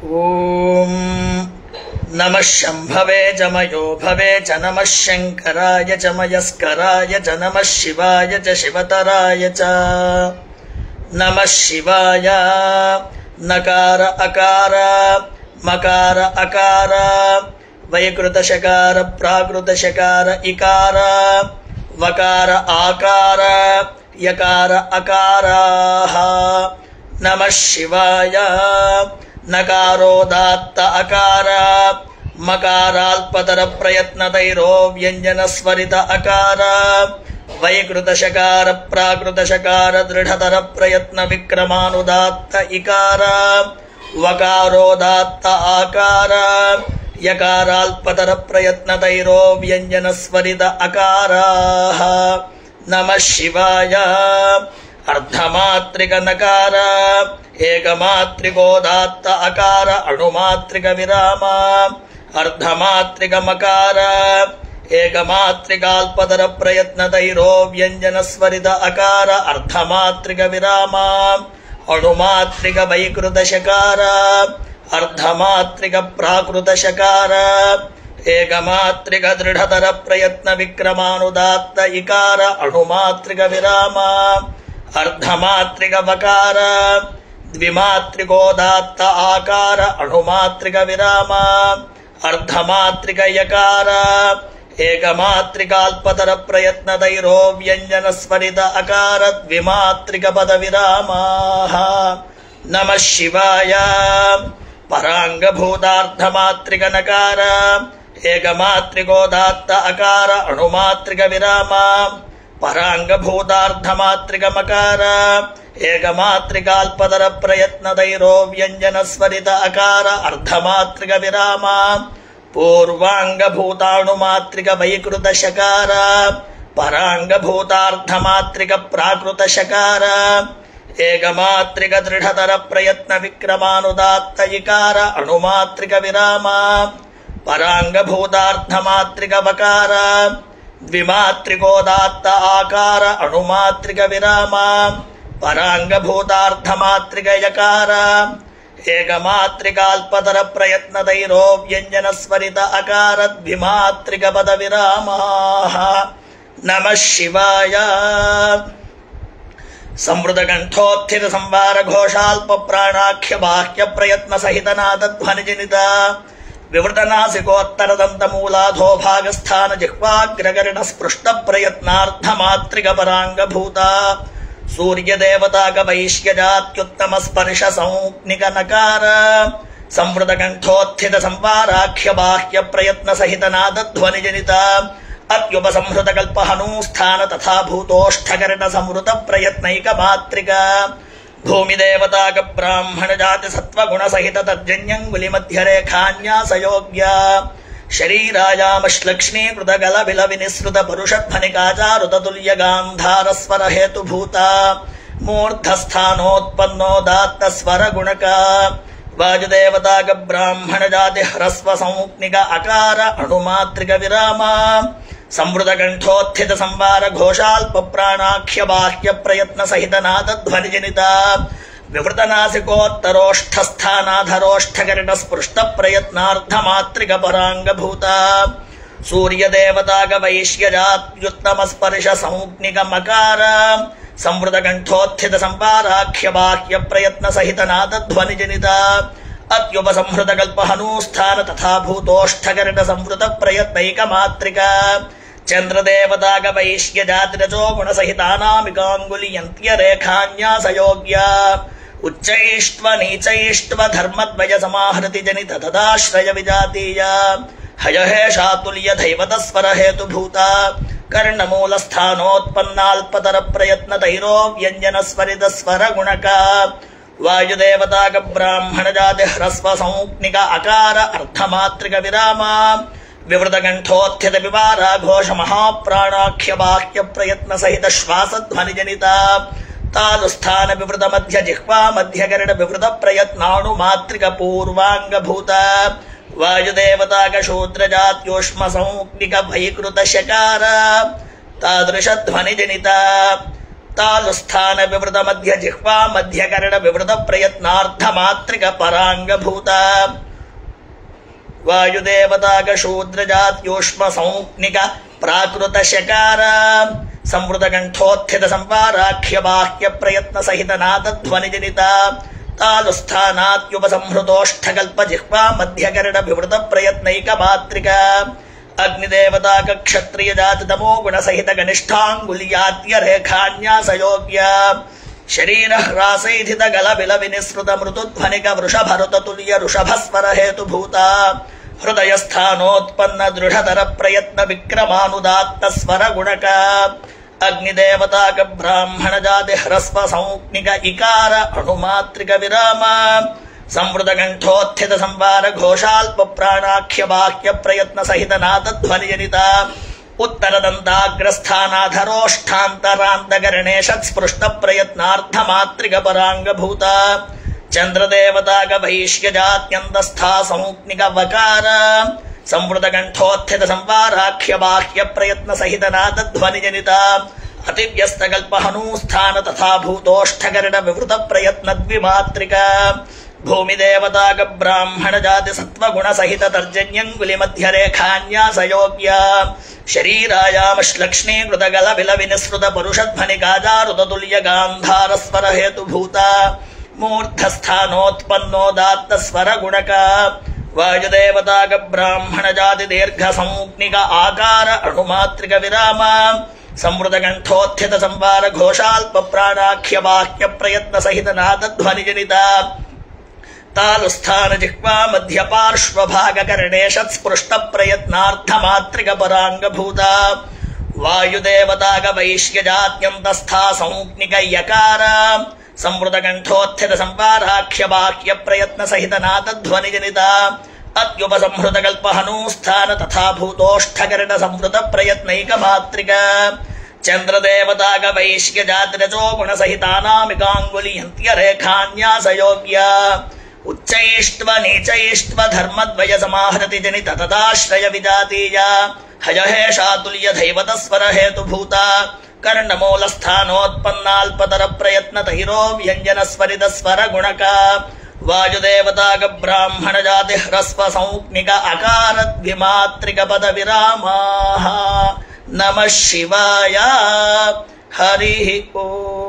ಓಂ ನಮಃ ಶಂಭವೇ ಜಮಯೋ ಭವೇ ಚ ನಮಃ ಶಂಕರಾಯ ಚ ಮಯಸ್ಕರಾಯ ಚ ನಮಃ ಶಿವಾಯ ಚ ಶಿವತರಾಯ ಚ ನಮಃ ಶಿವಾಯ. ನಕಾರ ಅಕಾರ ಮಕಾರ ಅಕಾರ ವೈಕೃತ ಶಕಾರ ಪ್ರಾಕೃತ ಶಕಾರ ಇಕಾರ ವಕಾರ ಆಕಾರ ಯಕಾರ ಅಕಾರಾಃ. ನಮಃ ಶಿವಾಯ. ನಕಾರೋದಾತ್ತ ಅಕಾರ ಮಕಾರಾಲ್ಪತರ ಪ್ರಯತ್ನತೈರೋ ವ್ಯಂಜನ ಸ್ವರಿತ ಅಕಾರ ವೈಕೃತ ಶಕಾರ ಪ್ರಾಕೃತ ಶಕಾರ ದೃಢತರ ಪ್ರಯತ್ನ ವಿಕ್ರಮಾನುದಾತ್ತ ಇಕಾರ ವಕಾರೋದಾತ್ತ ಆಕಾರ ಯಕಾರಾಲ್ಪತರ ಪ್ರಯತ್ನತೈರೋ ವ್ಯಂಜನ ಸ್ವರಿತ ಅಕಾರಾಃ. ನಮಃ ಶಿವಾಯ. ಅರ್ಧಮಾತ್ರಿಕ ನಕಾರ ಏಕಮಾತ್ರಿಕೋದಾತ್ತ ಅಕಾರ ಅಣುಮಾತ್ರಿಕ ವಿರಾಮ ಅರ್ಧಮಾತ್ರಿಕ ಮಕಾರ ಏಕಮಾತ್ರಿಕಾಲ್ಪತರ ಪ್ರಯತ್ನತೈರೋ ವ್ಯಂಜನ ಸ್ವರಿತ ಅಕಾರ ಅರ್ಧಮಾತ್ರಿಕ ವಿರಾಮ ಅಣುಮಾತ್ರಿಕ ವೈಕೃತ ಶಕಾರ ಅರ್ಧಮಾತ್ರಿಕ ಪ್ರಾಕೃತ ಶಕಾರ ಏಕಮಾತ್ರಿಕ ದೃಢತರ ಪ್ರಯತ್ನ ವಿಕ್ರಮಾನುದಾತ್ತ ಇಕಾರ ಅಣುಮಾತ್ರಿಕ ವಿರಾಮ ಅರ್ಧಮಾತ್ರಿಕ ವಕಾರ ದ್ವಿಮಾತ್ರಿಕೋದಾತ್ತ ಆಕಾರ ಅಣುಮಾತ್ರಿಕ ವಿರಾಮ ಅರ್ಧಮಾತ್ರಿಕ ಯಕಾರ ಏಕಮಾತ್ರಿಕಾಲ್ಪತರ ಪ್ರಯತ್ನತೈರೋ ವ್ಯಂಜನ ಸ್ವರಿತ ಅಕಾರ ದ್ವಿಮಾತ್ರಿಕ ಪದ ವಿರಾಮಾಃ. ನಮಃ ಶಿವಾಯ. ಪರಾಂಗಭೂತಾರ್ಧಮಾತ್ರಿಕ ನಕಾರ ಏಕಮಾತ್ರಿಕೋದಾತ್ತ ಅಕಾರ ಅಣುಮಾತ್ರಿಕ ವಿರಾಮ ಪರಾಂಗಭೂತಾರ್ಧಮಾತ್ರಿಕ ಮಕಾರ ಏಕಮಾತ್ರಿಕಾಲ್ಪತರ ಪ್ರಯತ್ನತೈರೋ ವ್ಯಂಜನ ಸ್ವರಿತ ಅಕಾರ ಅರ್ಧಮಾತ್ರಿಕ ವಿರಾಮ ಪೂರ್ವಾಂಗಭೂತಾಣುಮಾತ್ರಿಕ ವೈಕೃತ ಶಕಾರ ಪರಾಂಗಭೂತಾರ್ಧಮಾತ್ರಿಕ ಪ್ರಾಕೃತ ಶಕಾರ ಏಕಮಾತ್ರಿಕ ದೃಢತರ ಪ್ರಯತ್ನ ವಿಕ್ರಮಾನುದಾತ್ತ ಇಕಾರ ಅಣುಮಾತ್ರಿಕ ವಿರಾಮ ಪರಾಂಗಭೂತಾರ್ಧಮಾತ್ರಿಕ ವಕಾರ ದ್ವಿಮಾತ್ರಿಕೋದಾತ್ತ ಆಕಾರ ಅಣುಮಾತ್ರಿಕ ವಿರಾಮ ಪರಾಂಗಭೂತಾರ್ಧಮಾತ್ರಿಕ ಯಕಾರ ಏಕಮಾತ್ರಿಕಾಲ್ಪತರ ಪ್ರಯತ್ನತೈರೋ ವ್ಯಂಜನ ಸ್ವರಿತ ಅಕಾರ ದ್ವಿಮಾತ್ರಿಕ ಪದ ವಿರಾಮಾಃ. ನಮಃ ಶಿವಾಯ. ಸಂವೃತ ಕಂಠೋತ್ಥಿತ ಸಂವಾರ ಘೋಷಾಲ್ಪ ಪ್ರಾಣಾಖ್ಯ ಬಾಹ್ಯ ಪ್ರಯತ್ನ ಸಹಿತನಾದ ಧ್ವನಿಜನಿತ ವಿವೃತನಾಸಿಕೋತ್ತರದಂತ ಮೂಲಾಧೋ ಭಾಗಸ್ಥಾನ ಜಿಹ್ವಾಗ್ರಗರಣ ಸ್ಪೃಷ್ಟ ಪ್ರಯತ್ನಾರ್ಥ ಮಾತ್ರಿಕ ಪರಾಂಗಭೂತ ಸೂರ್ಯದೇವತಾಕ ವೈಶ್ಯಜಾತ್ಯುತ್ತಮ ಸ್ಪರ್ಶ ಸಂಜ್ಞಿಕ ನಕಾರ ಸಂವೃತ ಕಂಠೋತ್ಥಿತ ಸಂವಾರಾಖ್ಯ ಬಾಹ್ಯ ಪ್ರಯತ್ನ ಸಹಿತನಾದ ಧ್ವನಿಜನಿತ ಅತ್ಯುಪಸಂಹೃತ ಕಲ್ಪ ಹನೂಸ್ಥಾನ ತಥಾ ಭೂತೋಷ್ಠಕರಣ ಸಂವೃತ ಪ್ರಯತ್ನೈಕ ಮಾತ್ರಿಕ ಭೂಮಿದೇವತಾಕ ಬ್ರಾಹ್ಮಣ ಜಾತಿ ಸತ್ವಗುಣ ಸಹಿತ ತರ್ಜನ್ಯಂಗುಲಿ ಮಧ್ಯರೇಖಾನ್ಯಾಸಯೋಗ್ಯ ಶರೀರಾಯಾಮಶ್ಲಕ್ಷ್ಮೀಕೃತ ಗಲಬಿಲ ವಿನಿಸೃತ ಪರುಷಧ್ವನಿಕಾಚಾರುತ ತುಲ್ಯ ಗಾಂಧಾರ ಸ್ವರ ಹೇತುಭೂತ ಮೂರ್ಧಸ್ಥಾನೋತ್ಪನ್ನೋದಾತ್ತ ಸ್ವರ ಗುಣಕ ವಾಯುದೇವತಾಕ ಬ್ರಾಹ್ಮಣ ಜಾತಿ ಹ್ರಸ್ವ ಸಂಜ್ಞಿಕ ಅಕಾರ ಅಣುಮಾತ್ರಿಕ ವಿರಾಮ ಸಂವೃತ ಕಂಠೋತ್ಥಿತ ಸಂವಾರ ಘೋಷಾಲ್ಪ ಪ್ರಾಣಾಖ್ಯ ಬಾಹ್ಯ ಪ್ರಯತ್ನ ಸಹಿತನಾದ ಧ್ವನಿಜನಿತ ವಿವೃತನಾಸಿಕೋತ್ತರೋಷ್ಠಸ್ಥಾನಾಧರೋಷ್ಠಕರಣ ಸ್ಪೃಷ್ಟ ಪ್ರಯತ್ನಾರ್ಥ ಮಾತ್ರಿಕ ಪರಾಂಗಭೂತ ಸೂರ್ಯದೇವತಾಕ ವೈಶ್ಯಜಾತ್ಯುತ್ತಮ ಸ್ಪರ್ಶ ಸಂಜ್ಞಿಕ ಮಕಾರ ಸಂವೃತ ಕಂಠೋತ್ಥಿತ ಸಂವಾರಾಖ್ಯ ಬಾಹ್ಯ ಪ್ರಯತ್ನ ಸಹಿತನಾದ ಧ್ವನಿಜನಿತ ಅತ್ಯುಪಸಂಹೃತ ಕಲ್ಪ ಹನೂಸ್ಥಾನ ತಥಾ ಭೂತೋಷ್ಠಕರಣ ಸಂವೃತ ಪ್ರಯತ್ನೈಕ ಮಾತ್ರಿಕ ಚಂದ್ರದೇವತಾಕ ವೈಶ್ಯಜಾತಿರಜೋ ಗುಣ ಸಹಿತಾನಾಮಿಕಾಂಗುಲಿ ಯಂತ್ಯ ರೇಖಾನ್ಯಾಸಯೋಗ್ಯ ಉಚ್ಚೈಷ್ಟ್ವ ನೀಚೈಷ್ಟ್ವ ಧರ್ಮದ್ವಯ ಸಮಾಹೃತಿ ಜನಿತ ತದಾಶ್ರಯ ವಿಜಾತೀಯ ಹಯಹೇಷಾತುಲ್ಯ ದೈವತ ಸ್ವರ ಹೇತುಭೂತ ಕರ್ಣಮೂಲಸ್ಥಾನೋತ್ಪನ್ನಾಲ್ಪತರ ಪ್ರಯತ್ನ ತೈರೋ ವ್ಯಂಜನ ಸ್ವರಿತ ಸ್ವರ ಗುಣಕ ವಾಯುದೇವತಾಕ ಬ್ರಾಹ್ಮಣ ಜಾತಿ ಹ್ರಸ್ವ ಸಂಜ್ಞಿಕ ಅಕಾರ ಅರ್ಧಮಾತ್ರಿಕ ವಿರಾಮ ವಿವೃತ ಕಂಠೋತ್ಥಿತ ವಿವಾರ ಘೋಷ ಮಹಾಪ್ರಾಣಾಖ್ಯ ಬಾಹ್ಯ ಪ್ರಯತ್ನ ಸಹಿತ ಶ್ವಾಸಧ್ವನಿಜನಿತ ತಾಲುಸ್ಥಾನ ವಿವೃತ ಮಧ್ಯ ಜಿಹ್ವಾ ಮಧ್ಯಗರಣ ವಿವೃತ ಪ್ರಯತ್ನಾಣು ಮಾತ್ರಿಕ ಪೂರ್ವಾಂಗಭೂತ ವಾಯುದೇವತಾಕ ಶೂದ್ರ ಜಾತ್ಯೋಷ್ಮ ಸಂಜ್ಞಿಕ ವೈಕೃತ ಶಕಾರ ತಾದೃಶ ಧ್ವನಿಜನಿತ ತಾಲುಸ್ಥಾನ ವಿವೃತ ಮಧ್ಯ ಜಿಹ್ವಾ ಮಧ್ಯಕರಣ ವಿವೃತ ಪ್ರಯತ್ನಾರ್ಥ ಮಾತ್ರಿಕ ಪರಾಂಗಭೂತ ವಾಯುದೇವತಾಗ ಶೂದ್ರಜಾತ್ಯೂಷ್ಮ ಸಂಜ್ಞಿಕ ಪ್ರಾಕೃತ ಶಕಾರ ಸಂವೃತ ಕಂಠೋತ್ಥಿತ ಸಂವಾರಾಖ್ಯ ಬಾಹ್ಯ ಪ್ರಯತ್ನ ಸಹಿತ ನಾದಧ್ವನಿ ಜನಿತ ತಾಲುಸ್ಥಾನಾತ್ಯುಪಸಂಹೃತೋಷ್ಠಕಲ್ಪ ಜಿಹ್ವಾ ಮಧ್ಯಕರಣ ವಿವೃತ ಪ್ರಯತ್ನೈಕ ಮಾತ್ರಿಕ ಅಗ್ನಿದೇವತಾಕ ಕ್ಷತ್ರಿಯ ಜಾತ ತಮೋ ಗುಣ ಸಹಿತ ಗನಿಷ್ಠಾಂಗುಲ್ಯಾದ್ಯ ರೇಖಾನ್ಯಾಸಯೋಗ್ಯ ಶರೀರ ಹ್ರಾಸೈಧಿತ ಗಲ ಬಿಲ ವಿನಿಸೃತ ಮೃದುಧ್ವನಿಕ ವೃಷಭರುತ ತುಲ್ಯ ಋಷಭಸ್ವರ ಹೇತುಭೂತ ಹೃದಯ ಸ್ಥಾನೋತ್ಪನ್ನ ದೃಢತರ ಪ್ರಯತ್ನ ವಿಕ್ರಮಾನುದಾತ್ತ ಸ್ವರ ಗುಣಕ ಅಗ್ನಿದೇವತಾಕ ಬ್ರಾಹ್ಮಣ ಜಾತಿ ಹ್ರಸ್ವ ಸಂಜ್ಞಿಕ ಇಕಾರ ಅಣುಮಾತ್ರಿಕ ವಿರಾಮ ಸಂವೃತ ಕಂಠೋತ್ಥಿತ ಸಂವಾರ ಘೋಷಾಲ್ಪ ಪ್ರಾಣಾಖ್ಯ ಬಾಹ್ಯ ಪ್ರಯತ್ನ ಸಹಿತ ನಾದಧ್ವನಿ ಜನಿತ ಉತ್ತರದಂತಾಗ್ರಸ್ಥಾನಾಧರೋಷ್ಠಾಂತರಾಂತಗರಣೇಶ ಸ್ಪೃಷ್ಟ ಪ್ರಯತ್ನಾರ್ಥ ಮಾತ್ರಿಕ ಪರಾಂಗಭೂತ ಚಂದ್ರದೇವತಾಗ ವೈಶ್ಯ ಜಾತ್ಯಂತಸ್ಥಾ ಸಂಜ್ಞಿಕ ವಕಾರ ಸಂವೃತ ಕಂಠೋತ್ಥಿತ ಸಂವಾರಾಖ್ಯ ಬಾಹ್ಯ ಪ್ರಯತ್ನ ಸಹಿತ ನಾದಧ್ವನಿ ಜನಿತ ಅತಿವ್ಯಸ್ತಕಲ್ಪ ಹನೂಸ್ಥಾನ ತಥಾ ಭೂತೋಷ್ಠಕರಣ ವಿವೃತ ಪ್ರಯತ್ನ ದ್ವಿಮಾತ್ರಿಕ ಭೂಮಿದೇವತಾಗ ಬ್ರಾಹ್ಮಣ ಜಾತಿ ಸತ್ವಗುಣ ಸಹಿತ ತರ್ಜನ್ಯಂಗುಲಿ ಮಧ್ಯ ರೇಖಾನ್ಯಾಸಯೋಗ್ಯ ಶರೀರಾಯಾಮಶ್ಲಕ್ಷ್ಮೀಕೃತ ಗಲ ವಿಲ ವಿನಿಸೃತ ಪರುಷಧ್ವನಿ ಗಾಜಾರುತ ತುಲ್ಯ ಗಾಂಧಾರ ಸ್ವರ ಹೇತುಭೂತ ಮೂರ್ಧಸ್ಥಾನೋತ್ಪನ್ನೋದಾತ್ತ ಸ್ವರ ಗುಣಕ ವಾಯುದೇವತಾಗ ಬ್ರಾಹ್ಮಣ ಜಾತಿ ದೀರ್ಘ ಸಂಜ್ಞಿಕ ಆಕಾರ ಅಣುಮಾತ್ರಿಕ ವಿರಾಮ ಸಂವೃತ ಕಂಠೋತ್ಥಿತ ಸಂವಾರ ಘೋಷಾಲ್ಪ ಪ್ರಾಣಾಖ್ಯ ಬಾಹ್ಯ ಪ್ರಯತ್ನ ಸಹಿತ ನಾದಧ್ವನಿ ಜನಿತ ತಾಲುಸ್ಥಾನ ಜಿಹ್ವಾ ಮಧ್ಯ ಪಾರ್ಶ್ವಭಾಗ ಕರ್ಣೇಶ ಸ್ಪೃಷ್ಟ ಪ್ರಯತ್ನಾರ್ಥ ಮಾತ್ರಿಕ ಪರಾಂಗಭೂತ ವಾಯುದೇವತಾಗ ವೈಶ್ಯ ಜಾತ್ಯಂತಸ್ಥಾ ಸಂಜ್ಞಿಕ ಯಕಾರ ಸಂವೃತ ಕಂಠೋತ್ಥಿತ ಸಂವಾರಾಖ್ಯ ಬಾಹ್ಯ ಪ್ರಯತ್ನ ಸಹಿತ ನಾದಧ್ವನಿ ಜನಿತ ಅತ್ಯುಪಸಂಹೃತ ಕಲ್ಪ ಹನೂಸ್ಥಾನ ತಥಾ ಭೂತೋಷ್ಠಕರಣ ಸಂವೃತ ಪ್ರಯತ್ನೈಕ ಮಾತ್ರಿಕ ಚಂದ್ರದೇವತಾಗ ವೈಶ್ಯ ಜಾತಿರಜೋ ಗುಣ ಸಹಿತಾನಾಮಿಕಾಂಗುಲಿಯಂತ್ಯ ರೇಖಾನ್ಯಾಸಯೋಗ್ಯ ಉಚ್ಚೈಷ್ಟ್ವ ನೀಚೈಷ್ಟ್ವ ಧರ್ಮದ್ವಯ ಸಮಾಹೃತಿ ಜನಿತ ತದಾಶ್ರಯ ವಿಜಾತೀಯ ಹಯಹೇಷಾತುಲ್ಯ ದೈವತ ಸ್ವರ ಹೇತುಭೂತ ಕರ್ಣಮೂಲಸ್ಥಾನೋತ್ಪನ್ನಾಲ್ಪತರ ಪ್ರಯತ್ನ ತೈರೋ ವ್ಯಂಜನ ಸ್ವರಿತ ಸ್ವರ ಗುಣಕ ವಾಯುದೇವತಾಗ ಬ್ರಾಹ್ಮಣ ಜಾತಿ ಹ್ರಸ್ವ ಸಂಜ್ಞಿಕ ಅಕಾರ ದ್ವಿಮಾತ್ರಿಕ ಪದ ವಿರಾಮ ನಮಃ ಶಿವಾಯ ಹರಿ ಓಂ.